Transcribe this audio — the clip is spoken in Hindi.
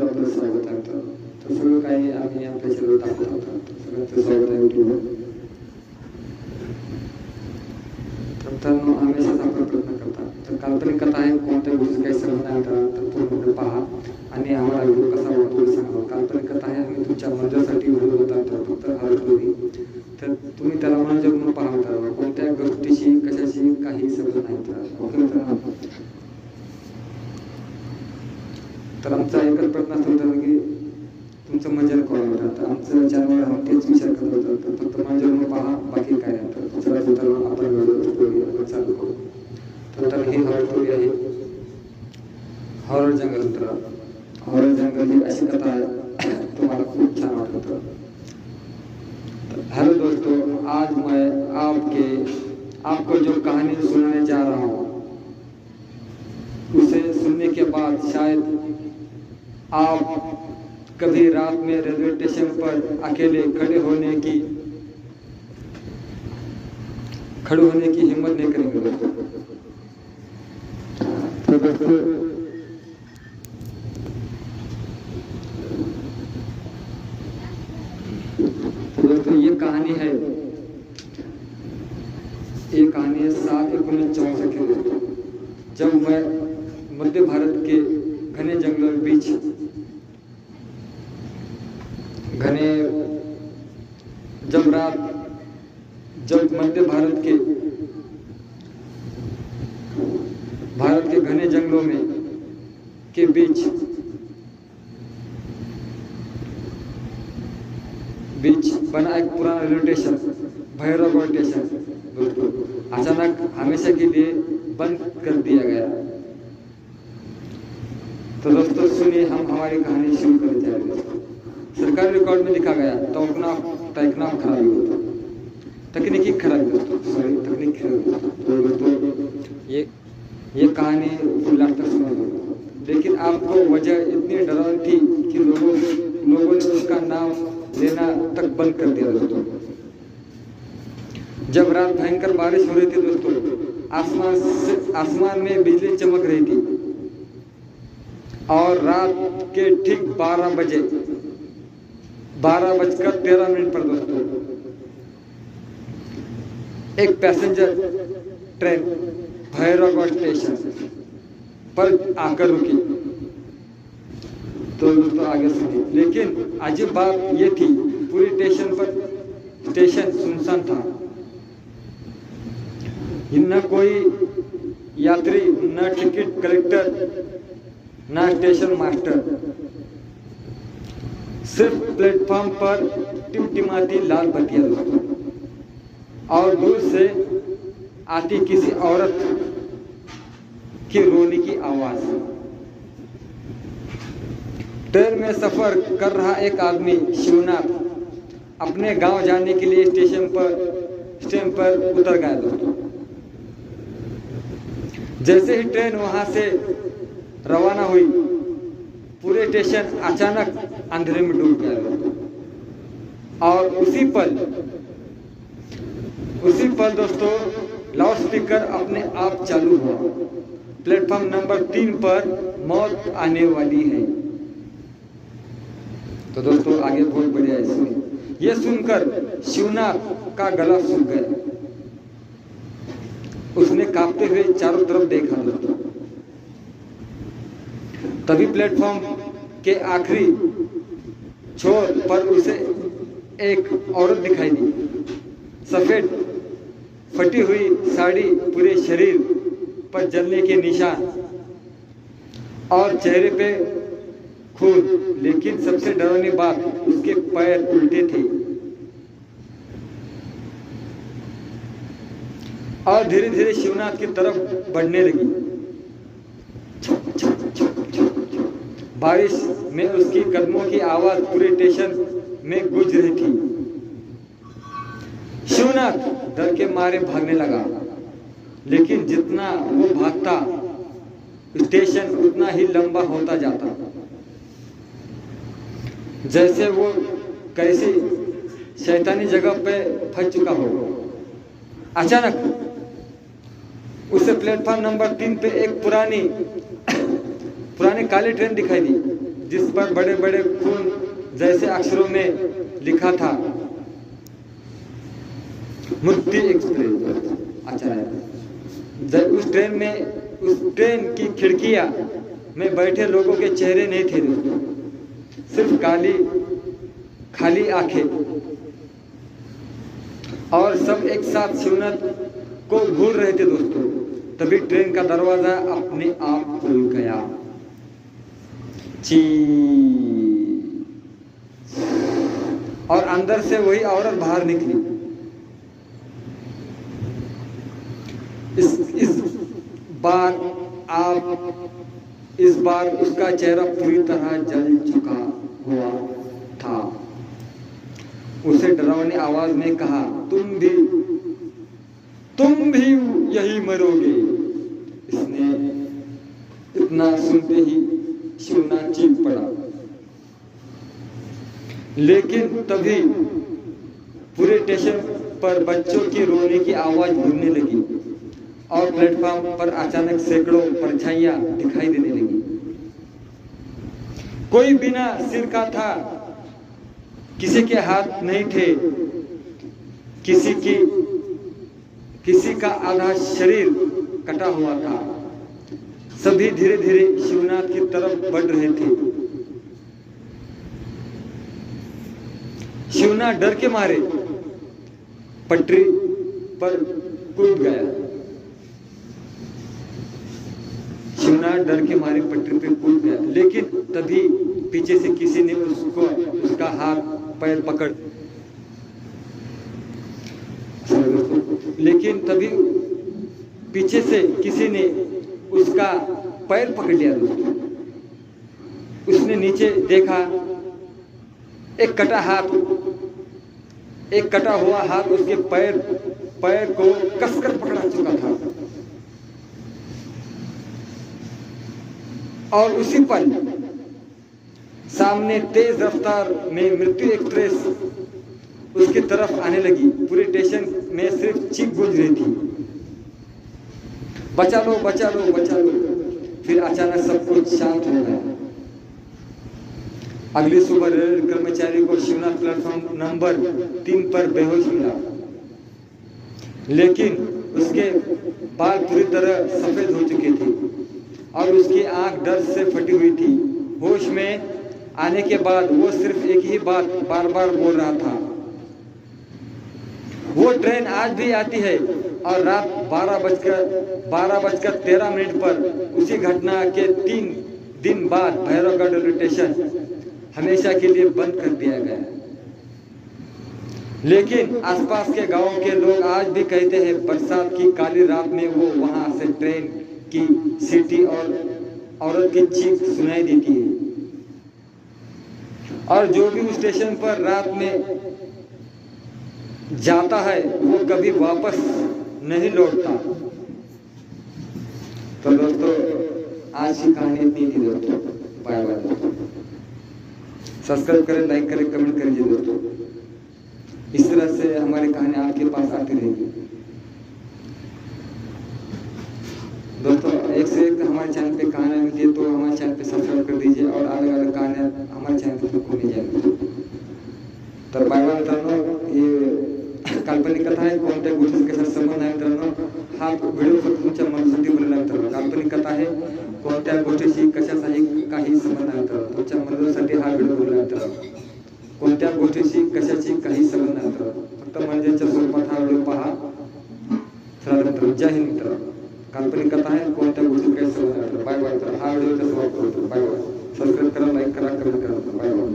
चॅनलवर आपलं स्वागत आहे. तर सगळं काही आम्ही आपल्या चॅनलवर टाकत आहोत. सगळ्यांचं स्वागत आहे युट्यूबवर. तर हमेशाच आपण प्रयत्न करतात. तर काल्पनिक कथा आहे, कोणत्याही गोष्टी काही समज नाही तर पूर्ण पहा आणि आम्हाला व्हिडिओ कसा वाटतो सांगा. काल्पनिक कथा आहे, आम्ही तुमच्या मदतीसाठी व्हिडिओ बनवतो फक्त हरकत. तर तुम्ही त्याला मनोरंजन म्हणून पहा. तर कोणत्या गोष्टीशी कशाशी काही समज नाही तर ओके मित्रांनो. तर आमचा एकच प्रयत्न असतो की तुमचं मनोरंजन करून. तर आमचं चॅनल आम्ही तेच विचार करत होतो. तर फक्त मनोरंजन म्हणून पहा, बाकी काय नाही. तर दुसऱ्या मित्रांनो आपण व्हिडिओ चालू करू. तर ही हॉरर स्टोरी आहे, हॉरर जंगल. तर हॉरर जंगल ही अशी कथा आहे तुम्हाला खूप छान वाटत. हेलो दोस्तों, आज मैं आपको जो कहानी सुनाने जा रहा हूँ उसे सुनने के बाद शायद आप कभी रात में रेलवे स्टेशन पर अकेले खड़े होने की हिम्मत नहीं करेंगे दोस्तों ये कहानी है 7/1964 की, जब मैं मध्य भारत के घने जंगलों के बीच जब मध्य भारत के घने जंगलों में के बीच बना एक पुराना रेलवे स्टेशन, भैरवगढ़ स्टेशन दोस्तों अचानक हमेशा के लिए बंद कर दिया गया। तो दोस्तों सुनिए, हम हमारी कहानी शुरू करने जा रहे हैं। सरकारी रिकॉर्ड में लिखा गया तकनीकी खराबी दोस्तों, सॉरी तकनीकी खराबी। तो दोस्तों ये कहानी लास्ट तक सुनिए, लेकिन आपको वजह इतनी डरावनी थी कि लोगों ने उसका नाम लेना तक बंद कर दिया दोस्तों। जब रात भयंकर बारिश हो रही थी दोस्तों, आसमान में बिजली चमक रही थी और रात के ठीक 12:13 पर दोस्तों एक पैसेंजर ट्रेन भैरवगढ़ स्टेशन पर आकर रुकी। तो दोस्तों आगे सुनिए, लेकिन अजीब बात ये थी, पूरी स्टेशन सुनसान था। न कोई यात्री, न टिकट कलेक्टर, न स्टेशन मास्टर। सिर्फ प्लेटफॉर्म पर टिमटिमाती लाल बत्तियां दोस्तों और दूर से आती किसी औरत की रोने की आवाज। ट्रेन में सफर कर रहा एक आदमी शिवनाथ अपने गांव जाने के लिए स्टेशन पर उतर गया दोस्तों। जैसे ही ट्रेन वहां से रवाना हुई, पूरे स्टेशन अचानक अंधेरे में डूब गया दोस्तों। और उसी पल दोस्तों लाउड स्पीकर अपने आप चालू हुआ, प्लेटफॉर्म नंबर 3 पर मौत आने वाली है। तो दोस्तों आगे बहुत बढ़िया है, ये सुनकर शिवनाथ का गला सूख गया। उसने कांपते हुए चारों तरफ देखा दोस्तों। तभी प्लेटफॉर्म के आखिरी छोर पर उसे एक औरत दिखाई दी। सफेद फटी हुई साड़ी, पूरे शरीर पर जलने के निशान और चेहरे पे खून। लेकिन सबसे डरावनी बात, उसके पैर उल्टे थे और धीरे धीरे शिवनाथ की तरफ बढ़ने लगी। बारिश में उसकी कदमों की आवाज पूरे स्टेशन में गूंज रही थी। शिवनाथ डर के मारे भागने लगा, लेकिन जितना वो भागता स्टेशन उतना ही लंबा होता जाता, जैसे वो कैसी शैतानी जगह पे फंस चुका हो। अचानक उसे प्लेटफॉर्म नंबर 3 पे एक पुरानी काली ट्रेन दिखाई दी, जिस पर बड़े बड़े खून जैसे अक्षरों में लिखा था मुक्ति एक्सप्रेस। अच्छा, उस ट्रेन की खिड़कियां में बैठे लोगों के चेहरे नहीं थे दोस्तों, सिर्फ खाली आंखें, और सब एक साथ शिवनाथ को घूर रहे थे दोस्तों। तभी ट्रेन का दरवाजा अपने आप खुल गया। ची, और अंदर से वही औरत बाहर निकली। इस बार उसका चेहरा पूरी तरह जल चुका हुआ था। उसे डरावनी आवाज में कहा, तुम भी यही मरोगे। इसने इतना सुनते ही शिवनाथ चीख पड़ा। लेकिन तभी पूरे स्टेशन पर बच्चों की रोने की आवाज गूंजने लगी और प्लेटफॉर्म पर अचानक सैकड़ों परछाइयां दिखाई देने लगी। कोई बिना सिर का था, किसी के हाथ नहीं थे, किसी का आधा शरीर कटा हुआ था। सभी धीरे धीरे शिवनाथ की तरफ बढ़ रहे थे। शिवनाथ डर के मारे पटरी पर कूद गया। शिवनाथ डर के मारे पटरी पर कूद गया, लेकिन तभी पीछे से किसी ने उसका हाथ पैर पकड़ लिया दोस्तों। उसने नीचे देखा, एक कटा हुआ हाथ उसके पैर को कसकर पकड़ा चुका था। और उसी पल सामने तेज रफ्तार में मृत्यु एक्सप्रेस उसकी तरफ आने लगी। पूरे स्टेशन में सिर्फ चीख गूंज रही थी, बचा लो बचा लो बचा लो। फिर अचानक सब कुछ शांत हो गया। अगली सुबह रेल कर्मचारी को शिवनाथ प्लेटफॉर्म नंबर 3 पर बेहोश मिला, लेकिन उसके बाल पूरी तरह सफेद हो चुके थे और उसकी आंख दर्द से फटी हुई थी। होश में आने के बाद वो सिर्फ एक ही बात बार बार बोल रहा था, वो ट्रेन आज भी आती है। और रात 12:13 पर उसी घटना के 3 दिन बाद भैरवगढ़ रेलवे स्टेशन हमेशा के लिए बंद कर दिया गया। लेकिन आसपास के गांवों के लोग आज भी कहते हैं, बरसात की काली रात में वो वहां से ट्रेन की सीटी और औरत की चीख सुनाई देती है। और जो भी उस स्टेशन पर रात में जाता है वो कभी वापस नहीं लौटता। तो दोस्तों, आज की कहानी इतनी थी दोस्तों। बाय बाय दोस्तों। सब्सक्राइब करें, लाइक करें, कमेंट करें दोस्तों। इस तरह से हमारी कहानी आपके पास आती रहेगी दोस्तों। एक से एक हमारे चैनल पे कहानियां मिलती है, तो हमारे चैनल पे सब्सक्राइब कर दीजिए और अलग अलग कहानियां हमारे चैनल पे आपको मिल जाएगी। तर बाय बाय मित्रांनो, हे काल्पनिक कथा आहे, कोणत्याही गोष्टीचा कसा संबंध आहे मित्रांनो, हा व्हिडिओ फक्त तुमच्या मनासाठी बनवला मित्रांनो। काल्पनिक कथा आहे, कोणत्या गोष्टीशी कशाचाही काही संबंध नाही मित्रांनो, तुमच्या मनोरंजनासाठी हा व्हिडिओ बनवला मित्रांनो। कोणत्या गोष्टीशी कशाची काही संबंध नाही मित्रांनो, फक्त मनोरंजनाच्या स्वरूपात हा व्हिडिओ पहा। चला मित्रांनो, जय हिंद मित्रांनो। काल्पनिक कथा आहे, कोणत्या गोष्टी काही संबंध नाही मित्रांनो। बाय बाय मित्रांनो, हा व्हिडिओ इथे समाप्त करतो। Bye bye. सबस्क्राइब करा, लाईक करा, कमेंट करा। Bye bye.